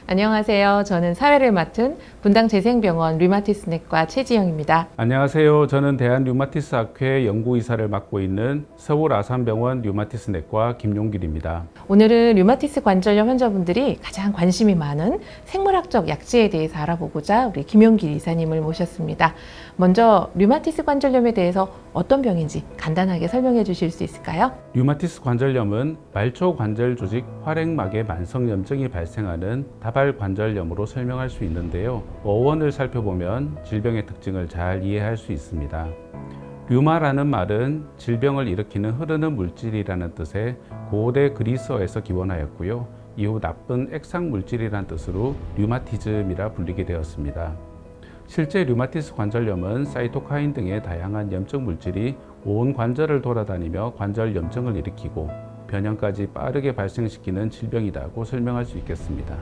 안녕하세요. 저는 사회를 맡은 분당재생병원 류마티스내과 최지영입니다. 안녕하세요. 저는 대한류마티스학회 연구이사를 맡고 있는 서울 아산병원 류마티스내과 김용길입니다. 오늘은 류마티스 관절염 환자분들이 가장 관심이 많은 생물학적 약제에 대해서 알아보고자 우리 김용길 이사님을 모셨습니다. 먼저 류마티스 관절염에 대해서 어떤 병인지 간단하게 설명해 주실 수 있을까요? 류마티스 관절염은 말초 관절 조직 활액막의 만성염증이 발생하는 다발관절염으로 설명할 수 있는데요. 어원을 살펴보면 질병의 특징을 잘 이해할 수 있습니다. 류마라는 말은 질병을 일으키는 흐르는 물질이라는 뜻의 고대 그리스어에서 기원하였고요. 이후 나쁜 액상 물질이라는 뜻으로 류마티즘이라 불리게 되었습니다. 실제 류마티스 관절염은 사이토카인 등의 다양한 염증 물질이 온 관절을 돌아다니며 관절 염증을 일으키고 변형까지 빠르게 발생시키는 질병이라고 설명할 수 있겠습니다.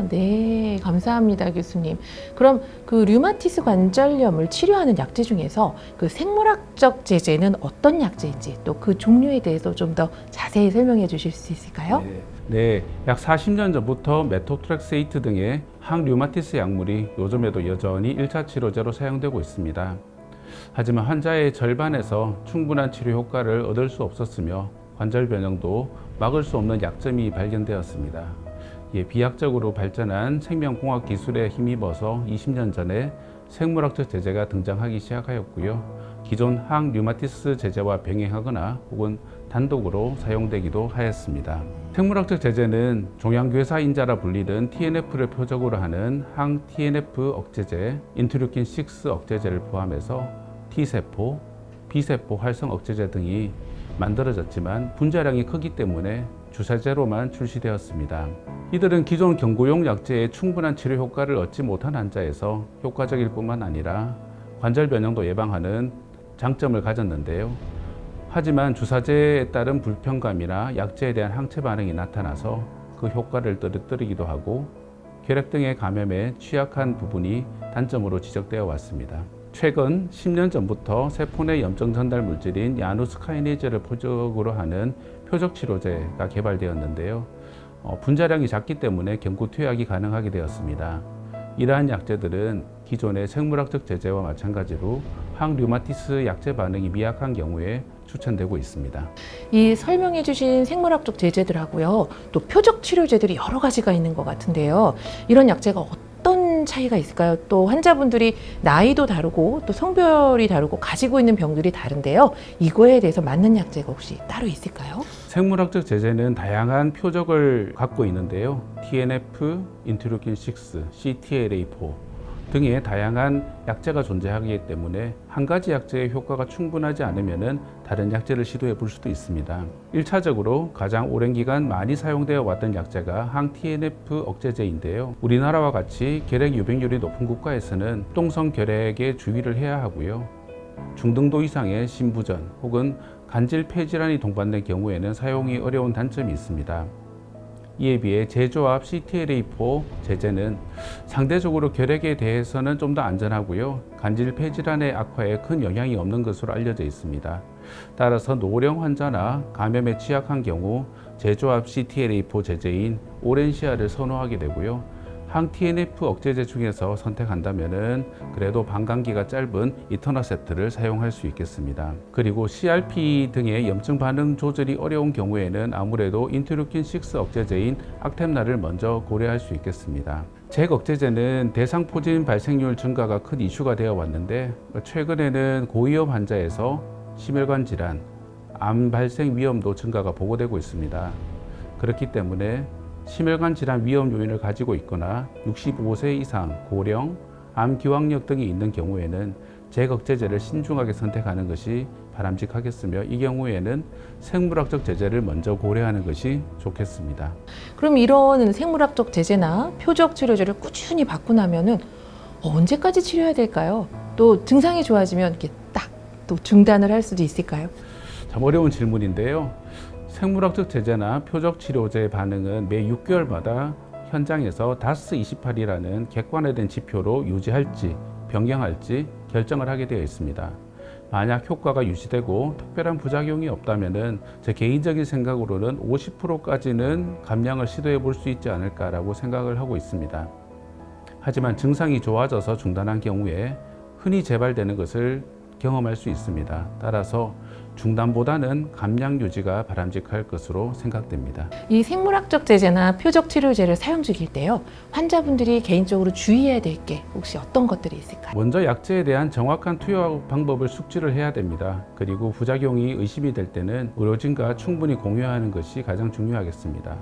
네. 감사합니다, 교수님. 그럼 그 류마티스 관절염을 치료하는 약제 중에서 그 생물학적 제제는 어떤 약제인지 또 그 종류에 대해서 좀 더 자세히 설명해 주실 수 있을까요? 네, 약 40년 전부터 메토트렉세이트 등의 항류마티스 약물이 요즘에도 여전히 1차 치료제로 사용되고 있습니다. 하지만 환자의 절반에서 충분한 치료 효과를 얻을 수 없었으며 관절 변형도 막을 수 없는 약점이 발견되었습니다. 비약적으로 발전한 생명공학 기술에 힘입어서 20년 전에 생물학적 제제가 등장하기 시작하였고요. 기존 항류마티스 제제와 병행하거나 혹은 단독으로 사용되기도 하였습니다. 생물학적 제제는 종양괴사인자라 불리는 TNF를 표적으로 하는 항-TNF 억제제, 인터루킨6 억제제를 포함해서 T세포, B세포 활성 억제제 등이 만들어졌지만 분자량이 크기 때문에 주사제로만 출시되었습니다. 이들은 기존 경구용 약제의 충분한 치료 효과를 얻지 못한 환자에서 효과적일 뿐만 아니라 관절 변형도 예방하는 장점을 가졌는데요. 하지만 주사제에 따른 불편감이나 약제에 대한 항체 반응이 나타나서 그 효과를 떨어뜨리기도 하고 궤력 등의 감염에 취약한 부분이 단점으로 지적되어 왔습니다. 최근 10년 전부터 세포 내 염증 전달 물질인 야누스카이네이즈를 표적으로 하는 표적 치료제가 개발되었는데요. 분자량이 작기 때문에 경구 투약이 가능하게 되었습니다. 이러한 약제들은 기존의 생물학적 제제와 마찬가지로 항류마티스 약제 반응이 미약한 경우에 추천되고 있습니다. 이 설명해 주신 생물학적 제제들하고요. 또 표적 치료제들이 여러 가지가 있는 것 같은데요. 이런 약제가 어떤 차이가 있을까요? 또 환자분들이 나이도 다르고 또 성별이 다르고 가지고 있는 병들이 다른데요. 이거에 대해서 맞는 약제가 혹시 따로 있을까요? 생물학적 제제는 다양한 표적을 갖고 있는데요. TNF, 인터루킨6, CTLA4 등의 다양한 약제가 존재하기 때문에 한 가지 약제의 효과가 충분하지 않으면 다른 약제를 시도해 볼 수도 있습니다. 1차적으로 가장 오랜 기간 많이 사용되어 왔던 약제가 항-TNF 억제제인데요. 우리나라와 같이 결핵 유병률이 높은 국가에서는 합동성 결핵에 주의를 해야 하고요. 중등도 이상의 심부전 혹은 간질 폐질환이 동반된 경우에는 사용이 어려운 단점이 있습니다. 이에 비해 제조합 CTLA4 제제는 상대적으로 결핵에 대해서는 좀 더 안전하고요. 간질 폐질환의 악화에 큰 영향이 없는 것으로 알려져 있습니다. 따라서 노령 환자나 감염에 취약한 경우 제조합 CTLA4 제제인 오렌시아를 선호하게 되고요. 항-TNF 억제제 중에서 선택한다면 그래도 방광기가 짧은 이터너세트를 사용할 수 있겠습니다. 그리고 CRP 등의 염증 반응 조절이 어려운 경우에는 아무래도 인터루킨6 억제제인 악템라를 먼저 고려할 수 있겠습니다. 잭 억제제는 대상포진 발생률 증가가 큰 이슈가 되어 왔는데 최근에는 고위험 환자에서 심혈관 질환, 암 발생 위험도 증가가 보고되고 있습니다. 그렇기 때문에 심혈관 질환 위험 요인을 가지고 있거나 65세 이상, 고령, 암 기왕력 등이 있는 경우에는 잭 억제제를 신중하게 선택하는 것이 바람직하겠으며 이 경우에는 생물학적 제제를 먼저 고려하는 것이 좋겠습니다. 그럼 이런 생물학적 제제나 표적 치료제를 꾸준히 받고 나면은 언제까지 치료해야 될까요? 또 증상이 좋아지면 이렇게 딱 또 중단을 할 수도 있을까요? 참 어려운 질문인데요. 생물학적 제제나 표적 치료제의 반응은 매 6개월마다 현장에서 DAS28이라는 객관화된 지표로 유지할지 변경할지 결정을 하게 되어 있습니다. 만약 효과가 유지되고 특별한 부작용이 없다면은 제 개인적인 생각으로는 50%까지는 감량을 시도해 볼 수 있지 않을까라고 생각을 하고 있습니다. 하지만 증상이 좋아져서 중단한 경우에 흔히 재발되는 것을 경험할 수 있습니다. 따라서 중단보다는 감량 유지가 바람직할 것으로 생각됩니다. 이 생물학적 제제나 표적 치료제를 사용 중일 때요, 환자분들이 개인적으로 주의해야 될 게 혹시 어떤 것들이 있을까요? 먼저 약제에 대한 정확한 투여 방법을 숙지를 해야 됩니다. 그리고 부작용이 의심이 될 때는 의료진과 충분히 공유하는 것이 가장 중요하겠습니다.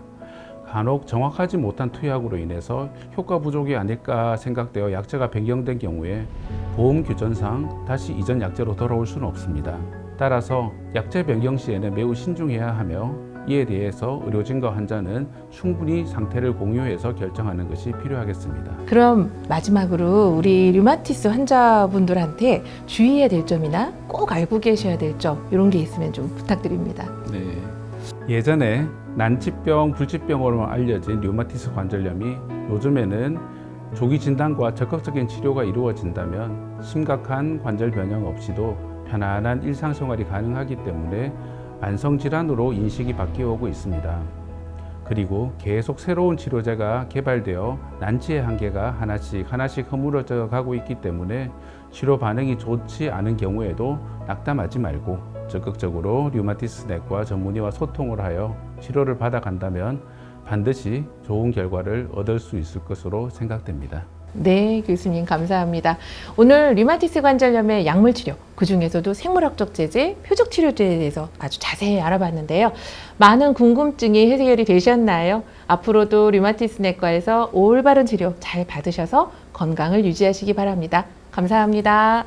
간혹 정확하지 못한 투약으로 인해서 효과 부족이 아닐까 생각되어 약제가 변경된 경우에 보험 규정상 다시 이전 약제로 돌아올 수는 없습니다. 따라서 약제 변경 시에는 매우 신중해야 하며 이에 대해서 의료진과 환자는 충분히 상태를 공유해서 결정하는 것이 필요하겠습니다. 그럼 마지막으로 우리 류마티스 환자분들한테 주의해야 될 점이나 꼭 알고 계셔야 될 점, 이런 게 있으면 좀 부탁드립니다. 네. 예전에 난치병, 불치병으로 알려진 류마티스 관절염이 요즘에는 조기 진단과 적극적인 치료가 이루어진다면 심각한 관절 변형 없이도 편안한 일상생활이 가능하기 때문에 만성질환으로 인식이 바뀌어 오고 있습니다. 그리고 계속 새로운 치료제가 개발되어 난치의 한계가 하나씩 허물어져 가고 있기 때문에 치료 반응이 좋지 않은 경우에도 낙담하지 말고 적극적으로 류마티스 내과 전문의와 소통을 하여 치료를 받아간다면 반드시 좋은 결과를 얻을 수 있을 것으로 생각됩니다. 네, 교수님 감사합니다. 오늘 류마티스 관절염의 약물 치료, 그 중에서도 생물학적 제제, 표적 치료제에 대해서 아주 자세히 알아봤는데요. 많은 궁금증이 해결이 되셨나요? 앞으로도 류마티스 내과에서 올바른 치료 잘 받으셔서 건강을 유지하시기 바랍니다. 감사합니다.